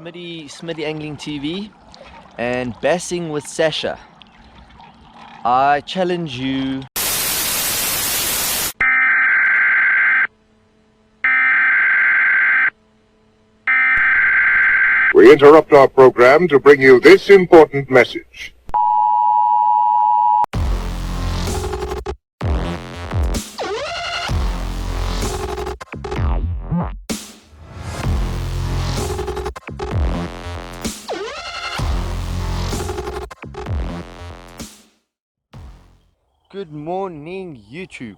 SMIDDY Angling TV and bassing with Sascha. I challenge you. We interrupt our program to bring you this important message. Good morning, YouTube.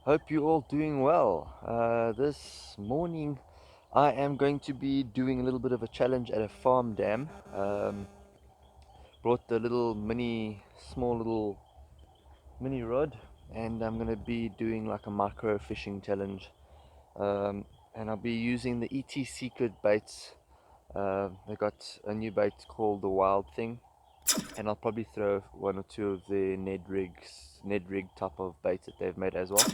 Hope you're all doing well. This morning I am going to be doing a little bit of a challenge at a farm dam. Brought the small little mini rod, and I'm going to be doing like a micro fishing challenge. And I'll be using the Itties secret baits. They got a new bait called the Wild Thing, and I'll probably throw one or two of the Ned rig type of baits that they've made as well.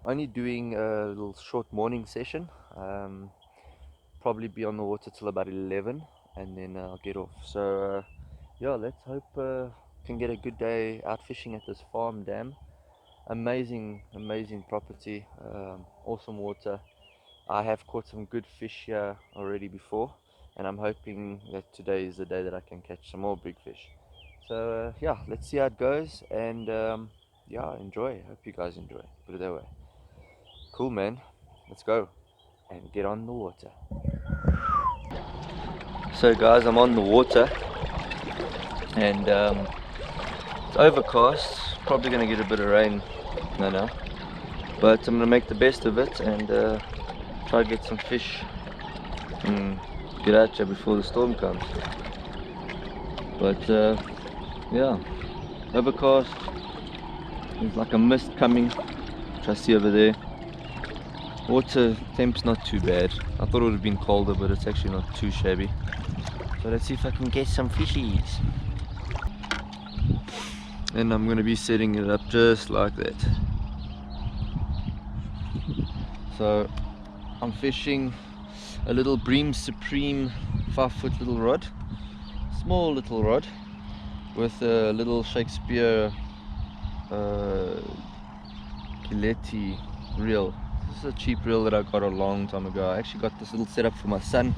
Only doing a little short morning session. Probably be on the water till about 11, and then I'll get off. So yeah, let's hope can get a good day out fishing at this farm dam. Amazing property, awesome water. I have caught some good fish here already before, and I'm hoping that today is the day that I can catch some more big fish. So yeah, let's see how it goes, and yeah, enjoy. Hope you guys enjoy, put it that way. Cool, man, let's go and get on the water. So guys, I'm on the water, and it's overcast, probably gonna get a bit of rain now, but I'm gonna make the best of it and try to get some fish and get out here before the storm comes. But yeah, overcast. There's like a mist coming, which I see over there. Water temp's not too bad. I thought it would have been colder, but it's actually not too shabby. So let's see if I can get some fishies. And I'm going to be setting it up just like that. So I'm fishing a little Bream Supreme 5-foot little rod, small little rod, with a little Shakespeare Giletti reel. This is a cheap reel that I got a long time ago. I actually got this little setup for my son,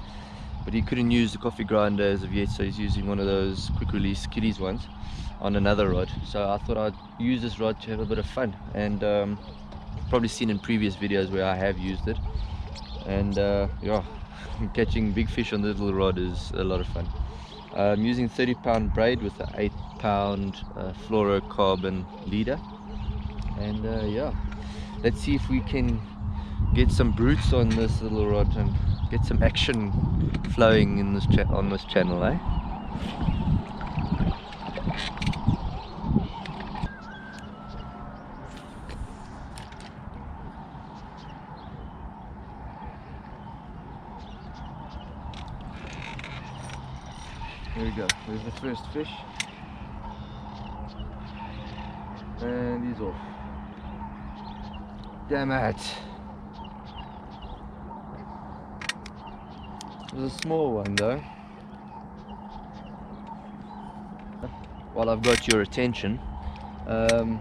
but he couldn't use the coffee grinder as of yet, so he's using one of those quick release kiddies ones on another rod. So I thought I'd use this rod to have a bit of fun, and probably seen in previous videos where I have used it, and yeah, catching big fish on the little rod is a lot of fun. I'm using 30-pound braid with an 8-pound fluorocarbon leader, and yeah, let's see if we can get some brutes on this little rod and get some action flowing in this on this channel, eh? Here we go, there's the first fish, and he's off. Damn it! It was a small one though. While I've got your attention, I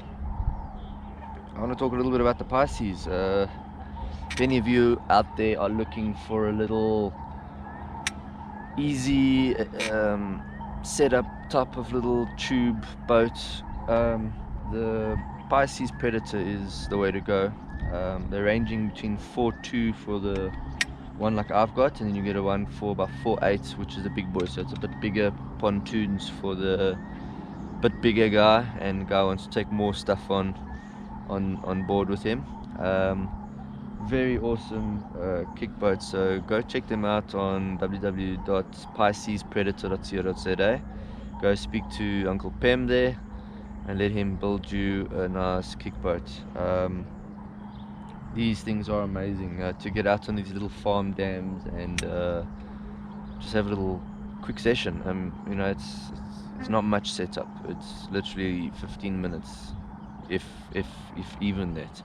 want to talk a little bit about the Pisces. If any of you out there are looking for a little easy setup type of little tube boat, the Pisces Predator is the way to go. They're ranging between 4.2 for the one like I've got, and then you get a one for about 4.8, which is the big boy, so it's a bit bigger pontoons for the bit bigger guy, and the guy wants to take more stuff on board with him. Very awesome kick boat, so go check them out on www.piscespredator.co.za. go speak to Uncle Pem there and let him build you a nice kick boat. These things are amazing to get out on these little farm dams and just have a little quick session. You know, it's not much setup. It's literally 15 minutes, if even that,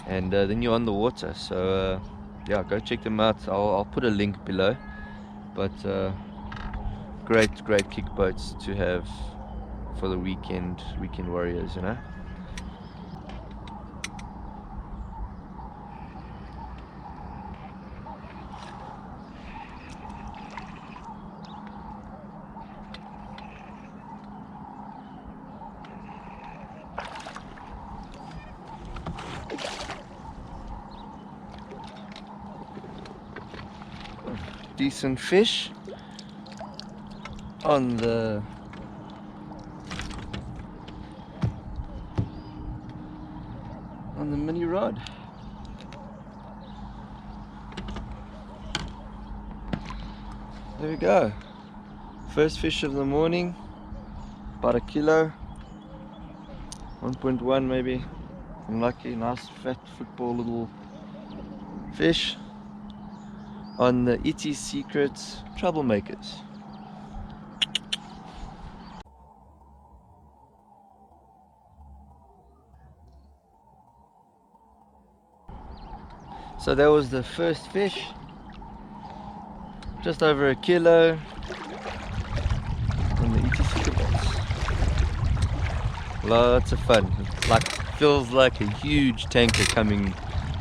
and then you're on the water. So yeah, go check them out. I'll put a link below, but great kick boats to have for the weekend warriors, you know. Decent fish on the mini rod. There we go. First fish of the morning, about a kilo, 1.1 maybe. I'm lucky, nice fat football little fish on the Itties Secrets Troublemakers. So that was the first fish, just over a kilo on the Itties Secret box. Lots of fun. Like, feels like a huge tanker coming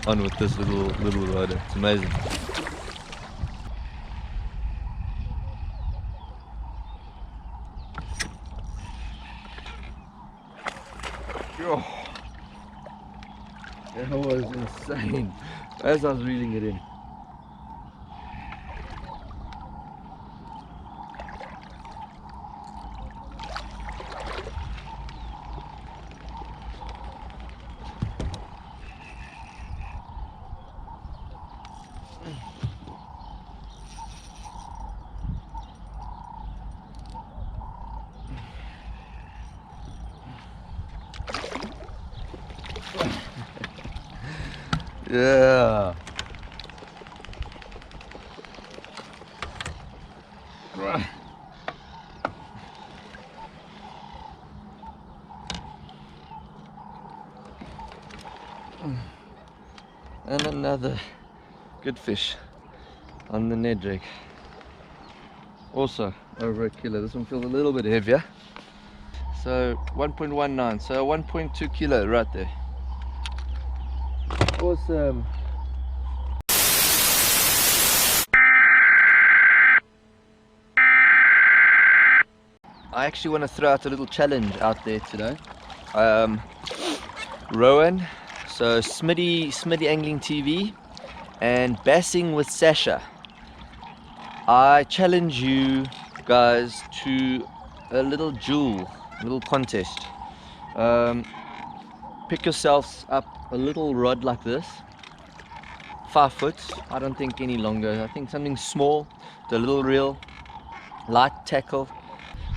on with this little rod. It's amazing. Oh, that was insane as I was reeling it in. Yeah. And another good fish on the Ned rig. Also over a kilo. This one feels a little bit heavier. So 1.19, so 1.2 kilo right there. Awesome. I actually want to throw out a little challenge out there today. Rowan, so SMIDDY Angling TV, and Bassing with Sascha. I challenge you guys to a little duel, a little contest. Pick yourselves up a little rod like this, 5 foot, I don't think any longer, I think something small, the little reel, light tackle.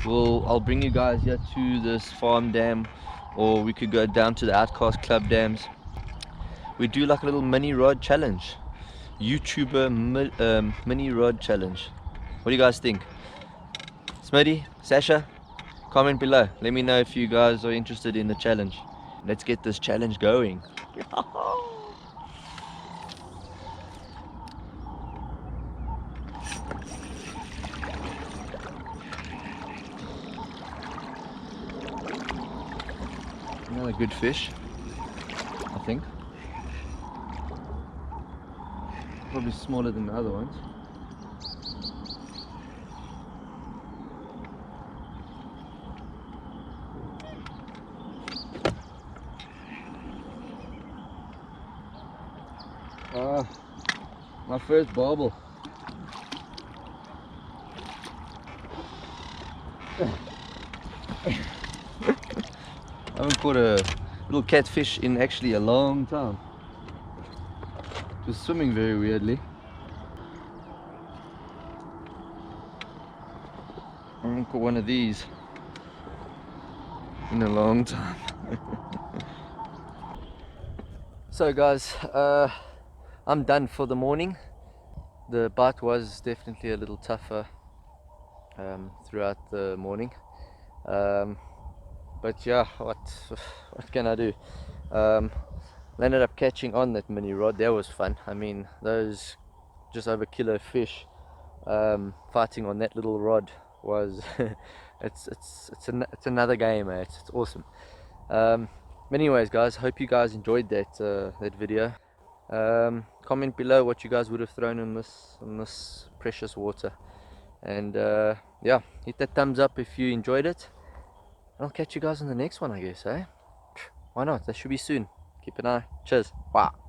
I'll bring you guys here to this farm dam, or we could go down to the Outcast Club dams. We do like a little mini rod challenge, YouTuber mini rod challenge. What do you guys think? Smiddy, Sascha, comment below. Let me know if you guys are interested in the challenge. Let's get this challenge going. Another good fish, I think. Probably smaller than the other ones. Ah, my first barbel. I haven't caught a little catfish in actually a long time. Just swimming very weirdly. I haven't caught one of these in a long time. So guys, I'm done for the morning. The bite was definitely a little tougher throughout the morning. But yeah, what can I do? Ended up catching on that mini rod. That was fun. I mean, those just over kilo fish fighting on that little rod was it's another game, mate. It's awesome. Anyways, guys, hope you guys enjoyed that video. Comment below what you guys would have thrown in this precious water, and yeah, hit that thumbs up if you enjoyed it. I'll catch you guys in the next one, I guess, eh? Why not? That should be soon. Keep an eye. Cheers. Bye.